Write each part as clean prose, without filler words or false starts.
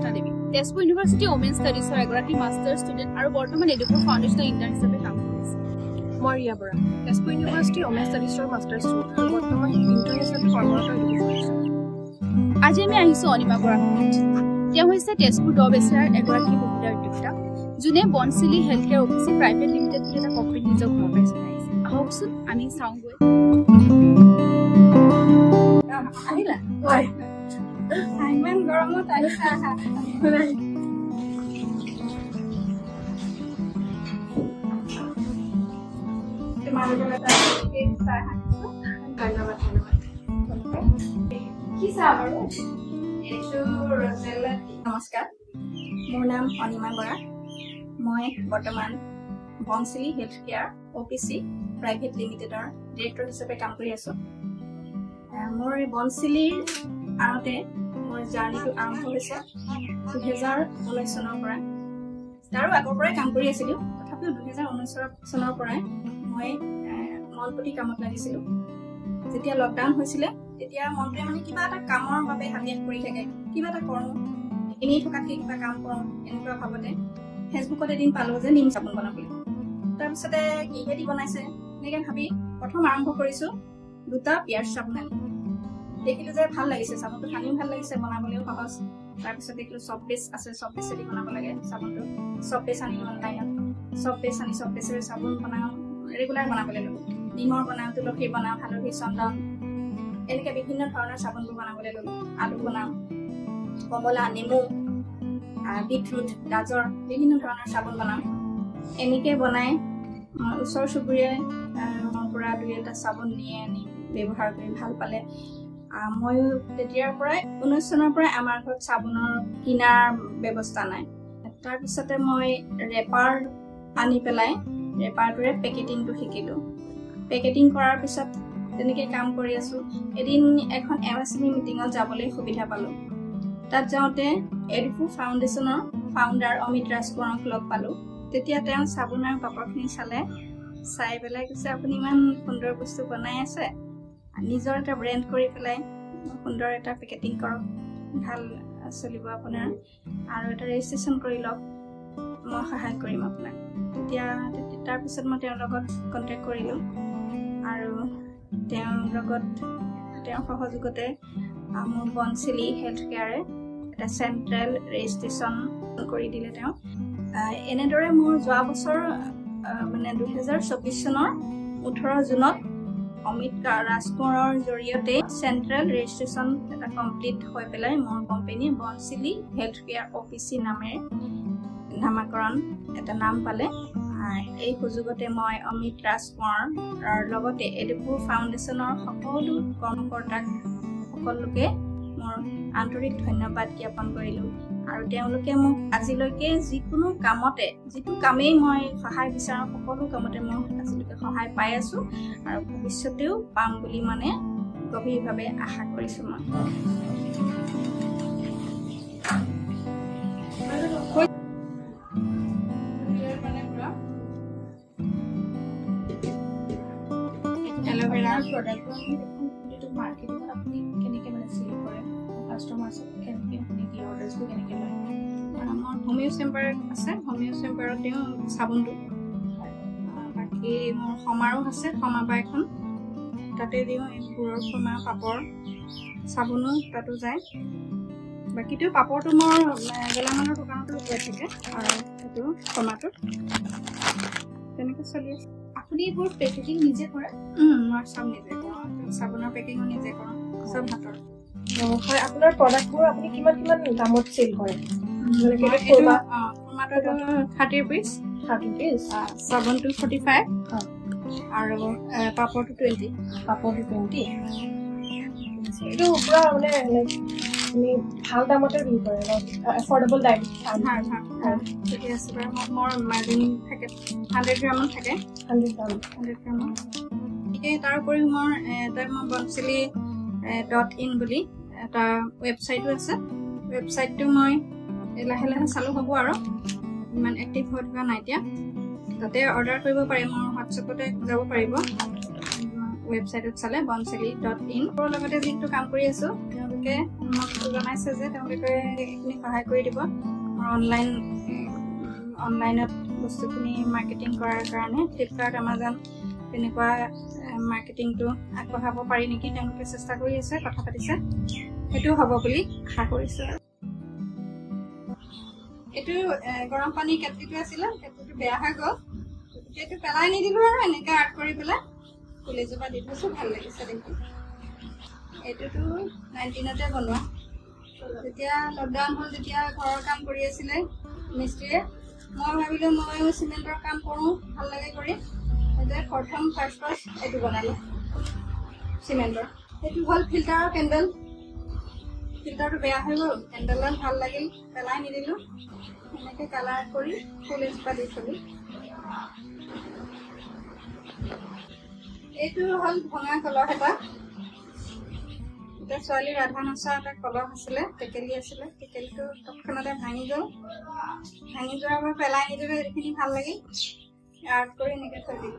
কৃষ্ণা দেৱী Tezpur university women ষ্টাডিজৰ এগৰাকী master student আৰু বৰ্তমান এডুকেশ্যন ফাউণ্ডেশ্যনৰ ইণ্টাৰ্ণ হিচাপে কাম কৰিছে। মই ৰিয়া বৰা তেজপুৰ ইউনিভাৰ্চিটি ওমেন ষ্টাডিজৰ মাষ্টাৰ ষ্টুডেণ্ট আৰু বৰ্তমান ইণ্টাৰ্ণ হিচাপে কৰ্মৰত এডুকেশ্যন। আজি আমি আহিছোঁ অনিমা বৰাৰ ঘৰত। তেওঁ হৈছে তেজপুৰ দ বেচেৰাৰ এগৰাকী মহিলা উদ্যোক্তা, যোনে বনচিলি হেল্থ কেয়াৰ অফিচি প্ৰাইভেট লিমিটেড বুলি এটা কোম্পানী নিজৰ ঘৰৰ পৰাই চলাই আহিছে। আহকচোন আমি চাওঁগৈ। আহিলা ইমান গৰমত আহিছা ধন্যবাদ কি চাহ বাৰু? নমস্কাৰ, মোৰ নাম অনিমা বৰা। মই বৰ্তমান বনচিলি হেল্থ কেয়াৰ অফিচি প্ৰাইভেট লিমিটেডৰ ডিৰেক্টৰ হিচাপে কাম কৰি আছোঁ। মোৰ বনচিলিৰ আঁৰতে মোৰ জাৰ্ণিটো আৰম্ভ হৈছে 2019 চনৰ পৰা। তাৰো আগৰ পৰাই কাম কৰি আছিলোঁ, তথাপিও 2019 চনৰ পৰাই মই মনপুতি কামত লাগিছিলোঁ। যেতিয়া লকডাউন হৈছিলে তেতিয়া মনটোৱে মানে কিবা এটা কামৰ বাবে হাবিয়াস কৰি থাকে, কিবা এটা কৰোঁ, এনেই থকাতকৈ কিবা কাম কৰোঁ, এনেকুৱা ভাবতে ফেচবুকত এদিন পালোঁ যে নিম চাবোন বনাবলৈ। তাৰপিছতে কিহেদি বনাইছে এনেকৈ ভাবি প্ৰথম আৰম্ভ কৰিছোঁ 2টা পিয়াজ চাবোন আনি। দেখিলোঁ যে ভাল লাগিছে, চাবোনটো সানিও ভাল লাগিছে, বনাবলৈও সহজ। তাৰপিছত দেখিলোঁ চপ বেচ আছে, চপ বেচেদি বনাব লাগে চাবোনটো। চপ বেচ আনিলোঁ অনলাইনত, চপ বেচ আনি চপ বেচেৰে চাবোন বনাওঁ, ৰেগুলাৰ বনাবলৈ ল'লোঁ। নিমৰ বনাওঁ, তুলসীৰ বনাওঁ, হালধি, চন্দন, এনেকৈ বিভিন্ন ধৰণৰ চাবোনবোৰ বনাবলৈ ল'লোঁ। আলু বনাওঁ, কমলা, নেমু, বিটৰুট, গাজৰ, বিভিন্ন ধৰণৰ চাবোন বনাওঁ। এনেকৈ বনাই ওচৰ চুবুৰীয়াই মোৰ পৰা 2-এটা চাবোন নিয়ে, আনি ব্যৱহাৰ কৰি ভাল পালে। ময়ো তেতিয়াৰ পৰাই 19 চনৰ পৰাই আমাৰ ঘৰত চাবোনৰ কিনাৰ ব্যৱস্থা নাই। তাৰপিছতে মই ৰেপাৰ আনি পেলাই ৰেপাৰটোৰে পেকেটিংটো শিকিলোঁ। পেকেটিং কৰাৰ পিছত তেনেকৈ কাম কৰি আছোঁ। এদিন এখন MSME মিটিঙত যাবলৈ সুবিধা পালোঁ। তাত যাওঁতে এডুফু ফাউণ্ডেশ্যনৰ ফাউণ্ডাৰ অমিত ৰাজকোঁৱৰক লগ পালোঁ। তেতিয়া তেওঁ চাবোন আৰু পাপৰখিনি চাই পেলাই কৈছে, আপুনি ইমান সুন্দৰ বস্তু বনাই আছে, নিজৰ এটা ব্ৰেণ্ড কৰি পেলাই সুন্দৰ এটা পেকেটিং কৰক, ভাল চলিব আপোনাৰ, আৰু এটা ৰেজিষ্ট্ৰেশ্যন কৰি লওক, মই সহায় কৰিম আপোনাক। তাৰপিছত মই তেওঁৰ লগত কণ্টেক্ট কৰিলোঁ আৰু তেওঁৰ সহযোগতে মোৰ বনচিলি হেল্থ কেয়াৰে এটা চেণ্ট্ৰেল ৰেজিষ্ট্ৰেশ্যন কৰি দিলে তেওঁ। এনেদৰে মোৰ যোৱা বছৰ মানে 2024 চনৰ 18 জুনত অমিত ৰাজকোঁৱৰৰ জৰিয়তে চেণ্ট্ৰেল ৰেজিষ্ট্ৰেশ্যন এটা কমপ্লিট হৈ পেলাই মোৰ কোম্পানী বনচিলি হেল্থ কেয়াৰ অফিচি নামেৰে নামাকৰণ এটা নাম পালে। এই সুযোগতে মই অমিত ৰাজকোঁৱৰৰ লগতে এডুফু ফাউণ্ডেশ্যনৰ সকলো কৰ্মকৰ্তাক সকলোকে মোৰ আন্তৰিক ধন্যবাদ জ্ঞাপন কৰিলোঁ। আৰু তেওঁলোকে মোক আজিলৈকে যিকোনো কামতে, যিটো কামেই মই সহায় বিচাৰোঁ, সকলো কামতে মই আজিলৈকে সহায় পাই আছোঁ আৰু ভৱিষ্যতেও পাম বুলি মানে গভীৰভাৱে আশা কৰিছোঁ। মই এল'ভেৰাৰ প্ৰডাক্টটো মাৰ্কেটত আপুনি কেনেকৈ মানে চেল কৰে, কাষ্টমাৰ্ছক কেনেকৈ কি অৰ্ডাৰ্ছবোৰ কেনেকৈ লয়? মোৰ হোমিও চেম্বাৰ আছে, হোমিও চেম্বাৰত দিওঁ চাবোনটো। বাকী মোৰ সমাৰো আছে, সমাবা এখন, তাতে দিওঁ এই গুড়ৰ সমা, পাপৰ, চাবোনো তাতো যায়। বাকীটো পাপৰটো মোৰ গেলামালৰ দোকানতো গৈ থাকে আৰু সেইটো সমাটোত তেনেকৈ চলি আছে। আপুনি এইবোৰ পেকেজিং নিজে কৰে? মই চব নিজে কৰোঁ, চাবোনৰ পেকিঙো নিজে কৰোঁ, চব হাতৰ। হয়, আপোনাৰ প্ৰডাক্টবোৰ আপুনি কিমান দামত চেল কৰে? টমাটোটো 30 পিচ, চাবোনটো 45 আৰু পাপৰটো 20। এইটো পুৰা মানে আপুনি ভাল দামতে বিক্ৰী কৰে, এফৰ্ডেবল দাম। ঠিকে আছে বাৰু। মোৰ মাৰ্জিন থাকে 100 গ্ৰামত থাকে, 100 গ্ৰামত। তাৰ উপৰিও মোৰ বনচিলি.in বুলি এটা ৱেবছাইটো আছে। ৱেবছাইটটো মই লাহে লাহে চালু হ'ব আৰু ইমান এক্টিভ হৈ থকা নাই এতিয়া। তাতে অৰ্ডাৰ কৰিব পাৰে, মোৰ হোৱাটছএপতে যাব পাৰিব। ৱেবছাইটত চালে bonseli.in ৰ লগতে যিটো কাম কৰি আছো তেওঁলোকে মোক জনাইছে যে তেওঁলোকে এইখিনি সহায় কৰি দিব অনলাইনত বস্তুখিনি মাৰ্কেটিং কৰাৰ কাৰণে ফ্লিপকাৰ্ট আমাজন তেনেকুৱা মাৰ্কেটিংটো আগবঢ়াব পাৰি নেকি তেওঁলোকে চেষ্টা কৰি আছে কথা পাতিছে সেইটো হ'ব বুলি আশা কৰিছো এইটো গৰম পানী কেটলিটো আছিল কেটলিটো বেয়া হৈ গ'ল এইটো পেলাই নিদিলো আৰু এনেকৈ আৰ্ট কৰি পেলাই ফুলেজোপা দি থৈছো ভাল লাগিছে দেখি এইটোতো 19তে বনোৱা যেতিয়া লকডাউন হ'ল তেতিয়া ঘৰৰ কাম কৰি আছিলে মিস্ত্ৰীয়ে মই ভাবিলো ময়ো চিমেণ্টৰ কাম কৰোঁ ভাল লাগে কৰি এতিয়া প্ৰথম ফাৰ্ষ্ট এইটো বনালোঁ চিমেণ্টৰ এইটো হ'ল ফিল্টাৰৰ কেণ্ডেল ফিল্টাৰটো বেয়া হৈ গ'ল কেণ্ডেলডাল ভাল লাগিল পেলাই নিদিলোঁ এনেকৈ কালাৰ কৰি ফুল এজোপা দি থলোঁ এইটো হ'ল ভঙা কলহ এটা এতিয়া ছোৱালীৰ ৰাধা নচা এটা কলহ আছিলে টেকেলি আছিলে টেকেলিটো তৎক্ষণতে ভাঙি গ'ল ভাঙি যোৱাৰ পৰা পেলাই নিদিলোঁ এইখিনি ভাল লাগিল আৰ্ট কৰি এনেকৈ থৈ দিলোঁ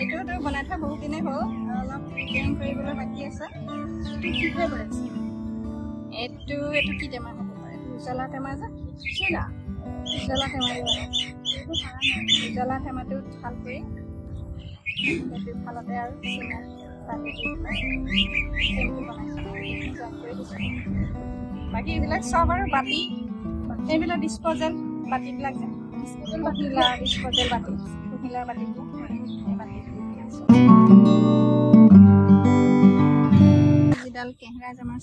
এইটোতো বনাই থোৱা বহুত দিনেই হ'ল অলপ ৰিপেয়াৰিং কৰিবলৈ বাকী আছে এইটো কি টেমা হ'ব পাৰে উজলা টেমা যে উজলা টেমা উজলা টেমাটো ভাল কৰি সেইটো ফালতে আৰু বাকী এইবিলাক চব আৰু বাতি এইবিলাক ডিছপ'জেল বাতিবিলাক যে ডিছপ'জেল বাতি কুহিলাৰ বাতিবিলাক যিডাল কেহেৰা জামাৰ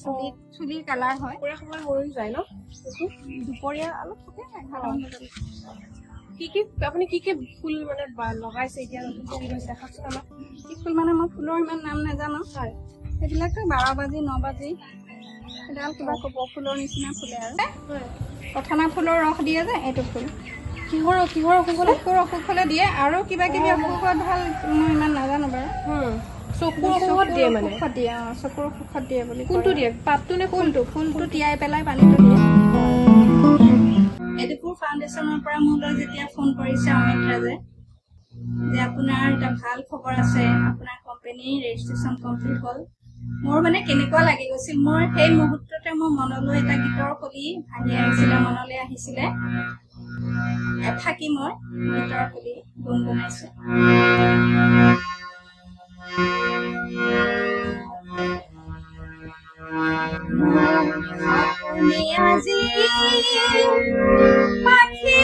চুলিৰ কালাৰ হয় পুৰা সময় মৰি যায় ন দুপৰীয়া অলপ থাকে আপুনি কি ফুল মানে লগাইছে এতিয়া দেখাওকচোন আমাক কি ফুল মানে মই ফুলৰ ইমান নাম নাজানো সেইবিলাকতো 12 বাজি 9 বাজি এডাল কিবা কপৌ ফুলৰ নিচিনা ফুলে আৰু কথনা ফুলৰ ৰস দিয়ে যে এইটো ফুল কিহৰ অসুখ হ'লে দিয়ে আৰু কিবা কিবি অসুখত ভাল মই ইমান নাজানো বাৰু চকুৰ অসুখত দিয়ে মানে চকুৰ অসুখত দিয়ে বুলি কোনটো দিয়ে পাতটো নে ফুলটো তিয়াই পেলাই পানীটো দিয়ে এডুপুৰ ফাউণ্ডেশ্যনৰ পৰা মোলৈ যেতিয়া ফোন কৰিছে অমিত ৰাজে যে আপোনাৰ এটা ভাল খবৰ আছে আপোনাৰ কোম্পানীৰ ৰেজিষ্ট্ৰেশ্যন কমপ্লিট হ'ল মোৰ মানে কেনেকুৱা লাগি গৈছিল মোৰ সেই মুহূৰ্ততে মোৰ মনলৈ এটা গীতৰ কলি মনলৈ আহিছিলে এফাকি মই গীতৰ কলি গুণগুণাইছো আজি পাখি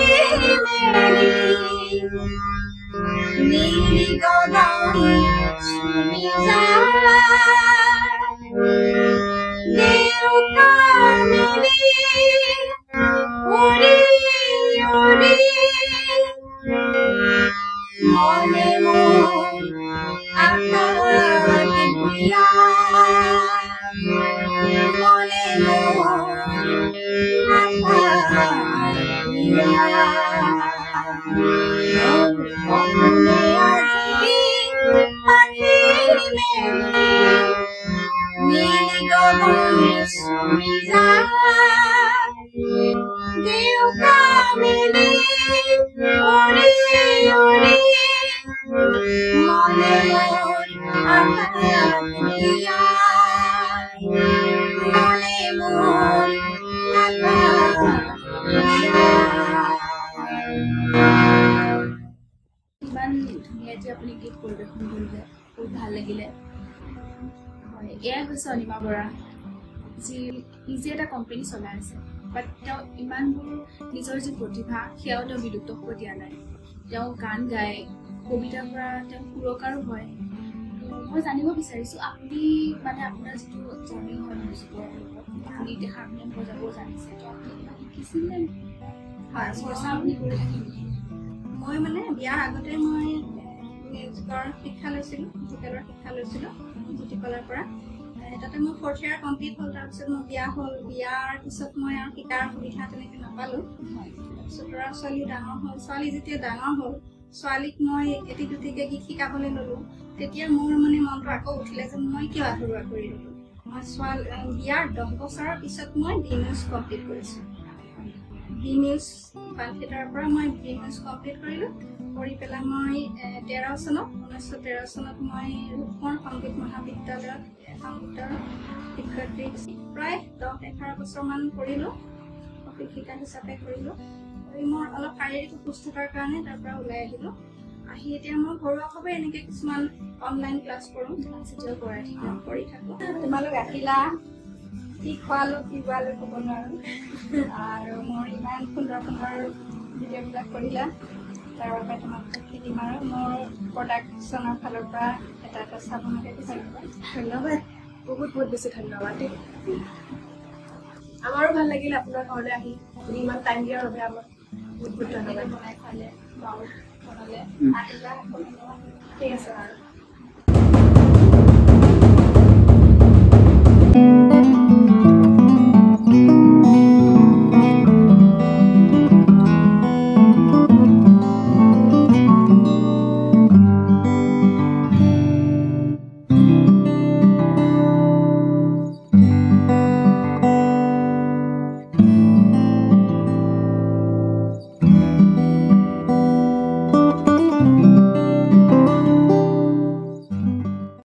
মেলি নীলি গগন চুমি যায় দেউকা মেলি উৰি উৰি মনে মোৰ আকাশ ভূঞা মনে মোৰ আকাশ ভূঞা সপোনে আজি পাখি মেলি নীলি গগন চুমি যায় দেউকা মেলি উৰি উৰি মনে মোৰ আকাশ ভূঞা মনে মোৰ আকাশ ইমান ধুনীয়া যে আপুনি গীত পৰিৱেশন কৰিলে বহুত ভাল লাগিলে হয় এয়াই হৈছে অনিমা বৰা যি নিজে এটা কোম্পানী চলাই আছে বাট তেওঁ ইমানবোৰ নিজৰ যি প্ৰতিভা সেয়াও তেওঁ বিলুপ্ত হ'ব দিয়া নাই তেওঁ গান গায় কবিতাৰ পৰা তেওঁ সুৰকাৰো হয় মই জানিব বিচাৰিছোঁ আপুনি মানে আপোনাৰ যিটো জাৰ্ণি হয় মিউজিকৰ লগত আপুনি এতিয়া হাৰমনিয়াম বজাব জানিছে তো আপুনি কিবা শিকিছিল নে চৰ্চা আপুনি কৰি থাকিব মই মানে বিয়াৰ আগতে মই মিউজিকৰ শিক্ষা লৈছিলোঁ ভোকেলৰ শিক্ষা লৈছিলোঁ জ্যোতিকলাৰ পৰা তাতে মোৰ 4th year কমপ্লিট হ'ল তাৰপিছত মোৰ বিয়া হ'ল বিয়াৰ পিছত মই আৰু শিকাৰ সুবিধা তেনেকৈ নাপালোঁ তাৰপিছত ল'ৰা ছোৱালী ডাঙৰ হ'ল ছোৱালী যেতিয়া ডাঙৰ হ'ল ছোৱালীক মই এটি দুটিকৈ গীত শিকাবলৈ ল'লোঁ তেতিয়া মোৰ মানে মনটো আকৌ উঠিলে যে মই কিয় আধৰুৱা কৰি দিলোঁ। মই বিয়াৰ 10 বছৰৰ পিছত মই ডি নিউজ কমপ্লিট কৰিছোঁ। ডি নিউজ পালকেটাৰ পৰা মই ডি নিউজ কমপ্লিট কৰিলোঁ। কৰি পেলাই মই 1913 চনত মই ৰূপকোঁৱৰ সংগীত মহাবিদ্যালয়ত সংগীতৰ শিক্ষয়িত্ৰী প্ৰায় 10-11 বছৰমান কৰিলোঁ। শিক্ষিকা হিচাপে কৰিলোঁ। কৰি মোৰ অলপ শাৰীৰিক অসুস্থতাৰ কাৰণে তাৰ পৰা ওলাই আহিলোঁ। আহি এতিয়া মই ঘৰুৱাভাৱে এনেকৈ কিছুমান অনলাইন ক্লাছ কৰোঁ, এতিয়াও কৰি থাকোঁ। তোমালোক আহিলা, কি খোৱালোঁ কি বোৱালোঁ ক'ব নোৱাৰোঁ। আৰু মোৰ ইমান সুন্দৰ সুন্দৰ ভিডিঅ'বিলাক কৰিলা, তাৰ বাবে তোমালোকক শিকিম। আৰু মোৰ প্ৰডাকশ্যনৰ ফালৰ পৰা এটা চাবনকে বিচাৰিবা। ধন্যবাদ, বহুত বহুত বেছি ধন্যবাদ দেই। আমাৰো ভাল লাগিল আপোনাৰ ঘৰলৈ আহি, আপুনি ইমান টাইম দিয়াৰ বাবে আমাক বহুত বহুত ধন্যবাদ। বনাই খুৱালে, বনালে আহিলা, ঠিক আছে বাৰু।